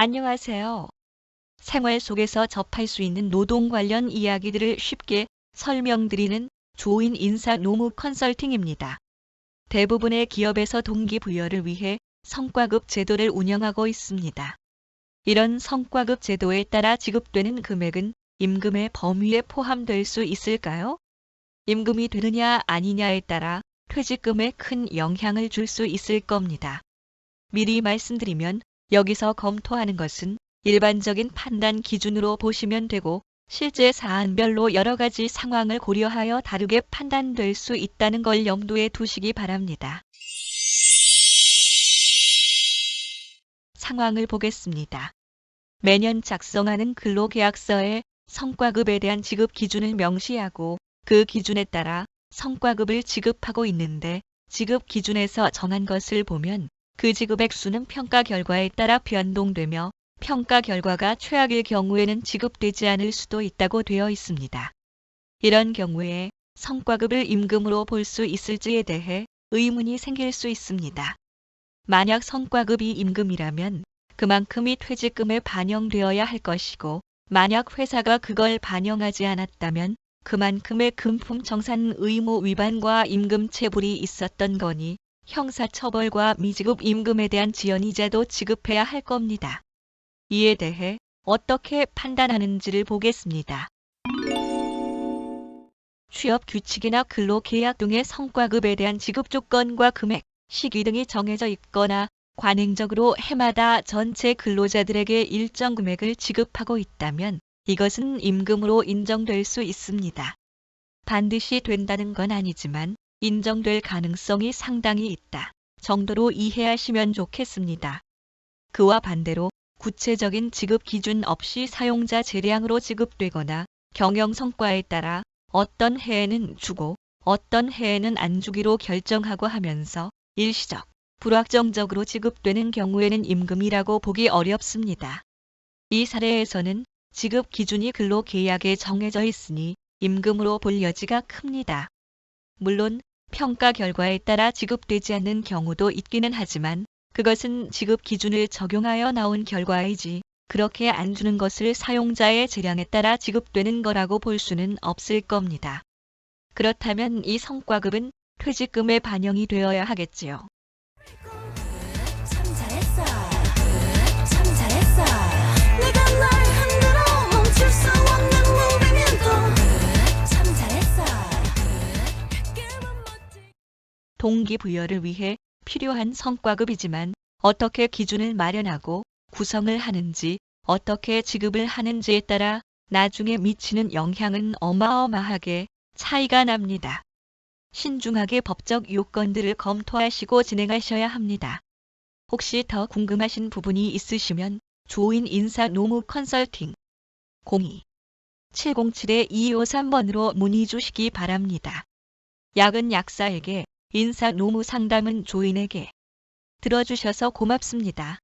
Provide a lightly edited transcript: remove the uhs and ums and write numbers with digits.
안녕하세요. 생활 속에서 접할 수 있는 노동 관련 이야기들을 쉽게 설명드리는 조인 인사 노무 컨설팅입니다. 대부분의 기업에서 동기부여를 위해 성과급 제도를 운영하고 있습니다. 이런 성과급 제도에 따라 지급되는 금액은 임금의 범위에 포함될 수 있을까요? 임금이 되느냐 아니냐에 따라 퇴직금에 큰 영향을 줄 수 있을 겁니다. 미리 말씀드리면 여기서 검토하는 것은 일반적인 판단 기준으로 보시면 되고 실제 사안별로 여러 가지 상황을 고려하여 다르게 판단될 수 있다는 걸 염두에 두시기 바랍니다. 상황을 보겠습니다. 매년 작성하는 근로계약서에 성과급에 대한 지급 기준을 명시하고 그 기준에 따라 성과급을 지급하고 있는데 지급 기준에서 정한 것을 보면 그 지급 액수는 평가 결과에 따라 변동되며 평가 결과가 최악일 경우에는 지급되지 않을 수도 있다고 되어 있습니다. 이런 경우에 성과급을 임금으로 볼 수 있을지에 대해 의문이 생길 수 있습니다. 만약 성과급이 임금이라면 그만큼이 퇴직금에 반영되어야 할 것이고 만약 회사가 그걸 반영하지 않았다면 그만큼의 금품 정산 의무 위반과 임금 체불이 있었던 거니 형사처벌과 미지급 임금에 대한 지연이자도 지급해야 할 겁니다. 이에 대해 어떻게 판단하는지를 보겠습니다. 취업 규칙이나 근로계약 등의 성과급에 대한 지급 조건과 금액, 시기 등이 정해져 있거나 관행적으로 해마다 전체 근로자들에게 일정 금액을 지급하고 있다면 이것은 임금으로 인정될 수 있습니다. 반드시 된다는 건 아니지만 인정될 가능성이 상당히 있다 정도로 이해하시면 좋겠습니다. 그와 반대로 구체적인 지급 기준 없이 사용자 재량으로 지급되거나 경영 성과에 따라 어떤 해에는 주고 어떤 해에는 안 주기로 결정하고 하면서 일시적, 불확정적으로 지급되는 경우에는 임금이라고 보기 어렵습니다. 이 사례에서는 지급 기준이 근로계약에 정해져 있으니 임금으로 볼 여지가 큽니다. 물론 평가 결과에 따라 지급되지 않는 경우도 있기는 하지만 그것은 지급 기준을 적용하여 나온 결과이지 그렇게 안 주는 것을 사용자의 재량에 따라 지급되는 거라고 볼 수는 없을 겁니다. 그렇다면 이 성과급은 퇴직금에 반영이 되어야 하겠지요. 동기부여를 위해 필요한 성과급이지만 어떻게 기준을 마련하고 구성을 하는지, 어떻게 지급을 하는지에 따라 나중에 미치는 영향은 어마어마하게 차이가 납니다. 신중하게 법적 요건들을 검토하시고 진행하셔야 합니다. 혹시 더 궁금하신 부분이 있으시면 조인 인사 노무 컨설팅 02-707-2253번으로 문의 주시기 바랍니다. 약은 약사에게 인사 노무 상담은 조인에게. 들어주셔서 고맙습니다.